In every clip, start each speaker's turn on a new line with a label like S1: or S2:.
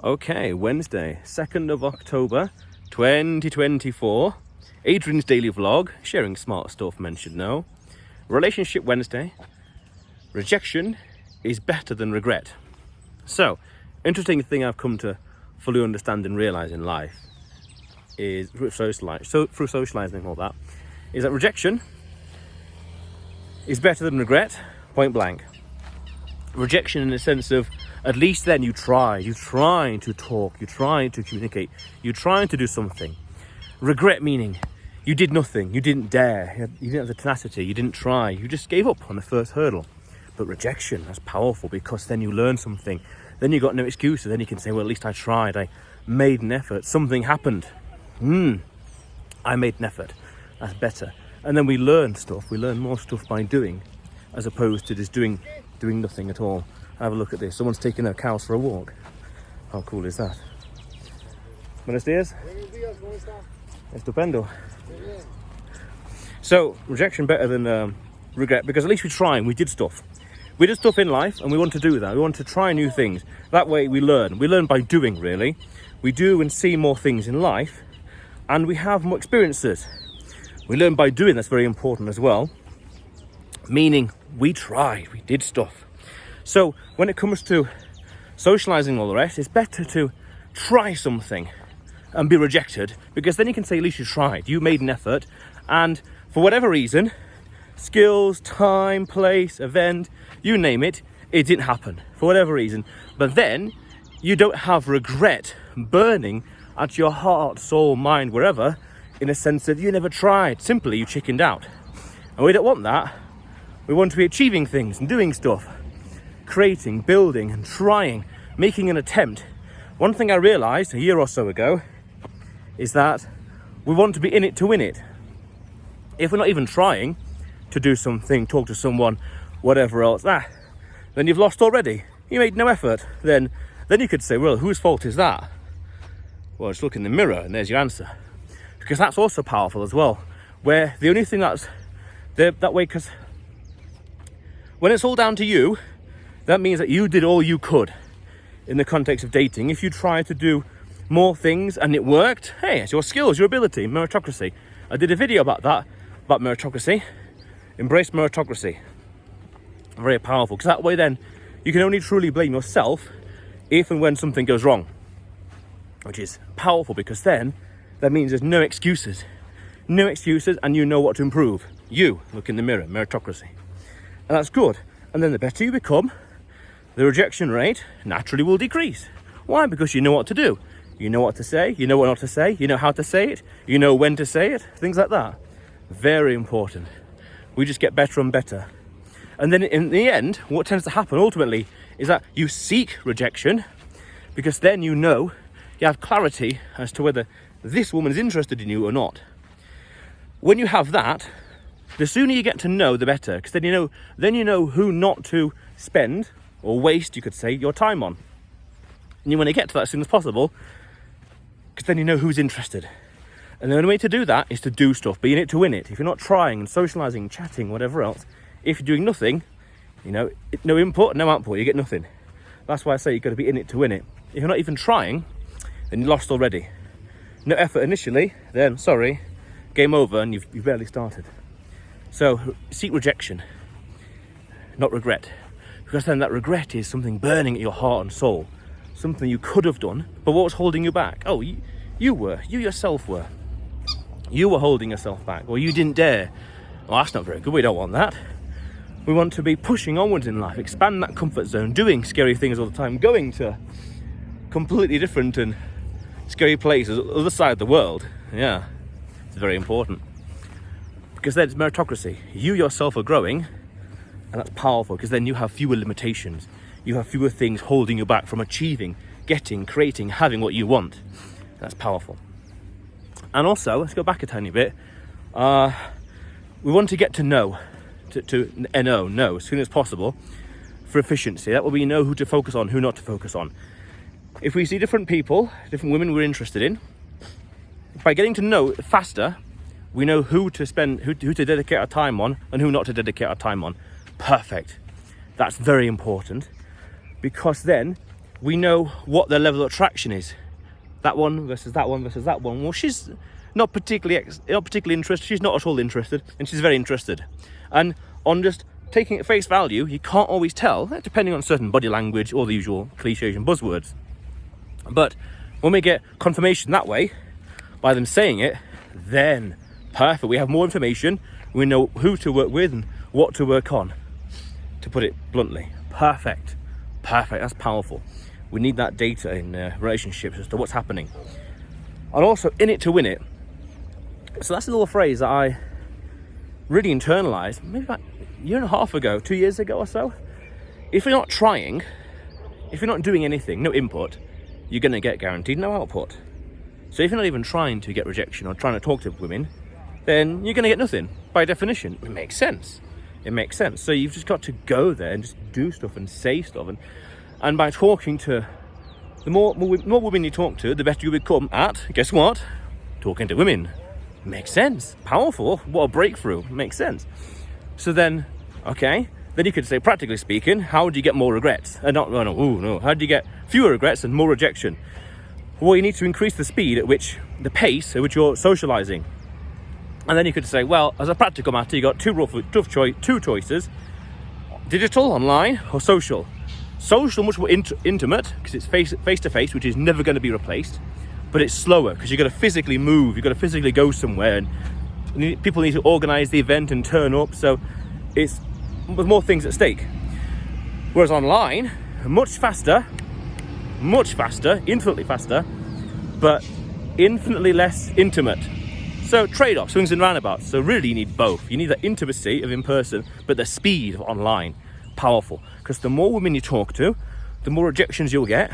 S1: Okay, Wednesday, 2nd of October, 2024. Adrian's daily vlog, sharing smart stuff men should know. Relationship Wednesday. Rejection is better than regret. So, interesting thing I've come to fully understand and realise in life is through socialising and all that, is that rejection is better than regret, point blank. Rejection in the sense of, at least then you're trying to talk, you're trying to communicate, you're trying to do something. Regret meaning you did nothing, you didn't dare, you didn't have the tenacity, you didn't try, you just gave up on the first hurdle. But rejection, that's powerful, because then you learn something, then you got no excuses, then you can say, well, at least I tried, I made an effort, something happened. I made an effort, that's better. And then we learn stuff, we learn more stuff by doing, as opposed to just doing nothing at all. Have a look at this. Someone's taking their cows for a walk. How cool is that? Buenos días. Estupendo. So, rejection better than regret, because at least we're trying. We did stuff. We did stuff in life, and we want to do that. We want to try new things. That way we learn. We learn by doing, really. We do and see more things in life, and we have more experiences. We learn by doing. That's very important as well. Meaning, we tried. We did stuff. So when it comes to socialising and all the rest, it's better to try something and be rejected, because then you can say at least you tried, you made an effort, and for whatever reason, skills, time, place, event, you name it, it didn't happen for whatever reason. But then you don't have regret burning at your heart, soul, mind, wherever, in a sense of you never tried, simply you chickened out. And we don't want that. We want to be achieving things and doing stuff, creating, building and trying, making an attempt. One thing I realised a year or so ago is that we want to be in it to win it. If we're not even trying to do something, talk to someone, whatever else, then you've lost already. You made no effort. Then you could say, well, whose fault is that? Well, just look in the mirror and there's your answer. Because that's also powerful as well, where the only thing that's that way, because when it's all down to you, that means that you did all you could in the context of dating. If you try to do more things and it worked, hey, it's your skills, your ability, meritocracy. I did a video about that, about meritocracy. Embrace meritocracy. Very powerful, because that way then you can only truly blame yourself if and when something goes wrong, which is powerful, because then that means there's no excuses, and you know what to improve. You look in the mirror, meritocracy, and that's good. And then the better you become, the rejection rate naturally will decrease. Why? Because you know what to do. You know what to say, you know what not to say, you know how to say it, you know when to say it, things like that. Very important. We just get better and better. And then in the end, what tends to happen ultimately is that you seek rejection, because then you know, you have clarity as to whether this woman is interested in you or not. When you have that, the sooner you get to know, the better, because then you know who not to spend or waste, you could say, your time on. And you want to get to that as soon as possible, because then you know who's interested. And the only way to do that is to do stuff, be in it to win it. If you're not trying and socialising, chatting, whatever else, if you're doing nothing, no input, no output, you get nothing. That's why I say you've got to be in it to win it. If you're not even trying, then you're lost already. No effort initially, then sorry, game over, and you've barely started. So seek rejection, not regret. Because then that regret is something burning at your heart and soul. Something you could have done, but what was holding you back? Oh, you yourself were. You were holding yourself back, or you didn't dare. Well, that's not very good. We don't want that. We want to be pushing onwards in life, expand that comfort zone, doing scary things all the time, going to completely different and scary places, other side of the world. Yeah, it's very important. Because then it's meritocracy. You yourself are growing, and that's powerful, because then you have fewer limitations. You have fewer things holding you back from achieving, getting, creating, having what you want. That's powerful. And also, let's go back a tiny bit. We want to get to know, know as soon as possible for efficiency. That way we know who to focus on, who not to focus on. If we see different people, different women we're interested in, by getting to know faster, we know who to dedicate our time on and who not to dedicate our time on. Perfect. That's very important, because then we know what their level of attraction is. That one versus that one versus that one. Well, she's not particularly interested. She's not at all interested, and she's very interested. And on just taking it at face value, you can't always tell, depending on certain body language or the usual cliches and buzzwords. But when we get confirmation that way, by them saying it, then perfect. We have more information. We know who to work with and what to work on, to put it bluntly. Perfect. That's powerful. We need that data in relationships as to what's happening. And also, in it to win it. So that's a little phrase that I really internalized maybe about a year and a half ago, 2 years ago or so. If you're not trying, if you're not doing anything, no input, you're going to get guaranteed no output. So if you're not even trying to get rejection or trying to talk to women, then you're going to get nothing. By definition, it makes sense. So you've just got to go there and just do stuff and say stuff. And by talking to, the more women you talk to, the better you become at, guess what? Talking to women. Makes sense. Powerful. What a breakthrough. Makes sense. So then, okay, then you could say, practically speaking, how do you get more regrets? How do you get fewer regrets and more rejection? Well, you need to increase the speed at which, the pace at which you're socializing. And then you could say, well, as a practical matter, you got two choices: digital, online, or social. Social, much more intimate, because it's face to face, which is never going to be replaced. But it's slower, because you've got to physically move, you've got to physically go somewhere, and people need to organise the event and turn up. So it's with more things at stake. Whereas online, much faster, infinitely faster, but infinitely less intimate. So trade-off, swings and roundabouts. So really you need both. You need the intimacy of in-person, but the speed of online. Powerful. Because the more women you talk to, the more rejections you'll get.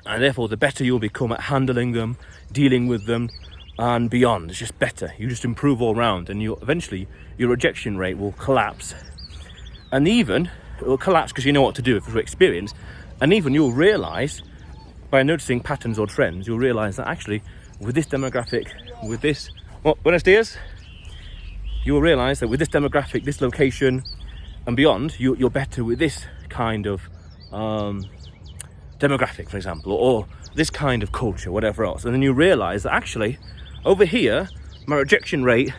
S1: And therefore the better you'll become at handling them, dealing with them, and beyond. It's just better. You just improve all round, and eventually your rejection rate will collapse. And even, it will collapse because you know what to do through experience. And even you'll realise, by noticing patterns or trends, you'll realise that actually, with this demographic, with this, buenos dias, you will realise that with this demographic, this location, and beyond, you're better with this kind of demographic, for example, or this kind of culture, whatever else. And then you realise that actually, over here, my rejection rate,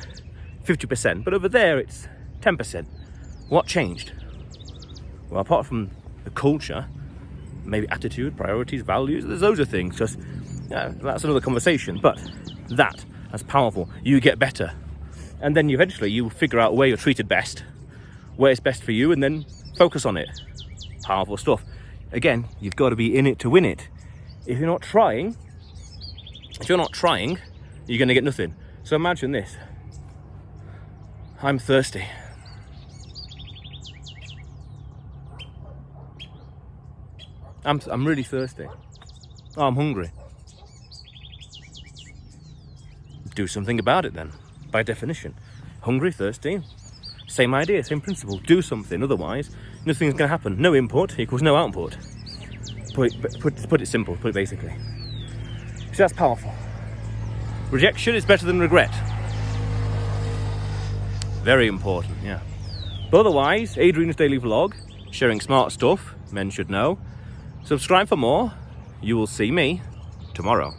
S1: 50%, but over there, it's 10%. What changed? Well, apart from the culture, maybe attitude, priorities, values, there's loads of things. Just, that's another conversation, but that's powerful. You get better. And then eventually you figure out where you're treated best, where it's best for you, and then focus on it. Powerful stuff. Again, you've got to be in it to win it. If you're not trying, you're going to get nothing. So imagine this. I'm thirsty. I'm really thirsty. Oh, I'm hungry. Do something about it then, by definition. Hungry, thirsty, same idea, same principle. Do something, otherwise nothing's going to happen. No input equals no output. Put it simple, put it basically. So that's powerful. Rejection is better than regret. Very important, yeah. But otherwise, Adrian's Daily Vlog, sharing smart stuff men should know. Subscribe for more. You will see me tomorrow.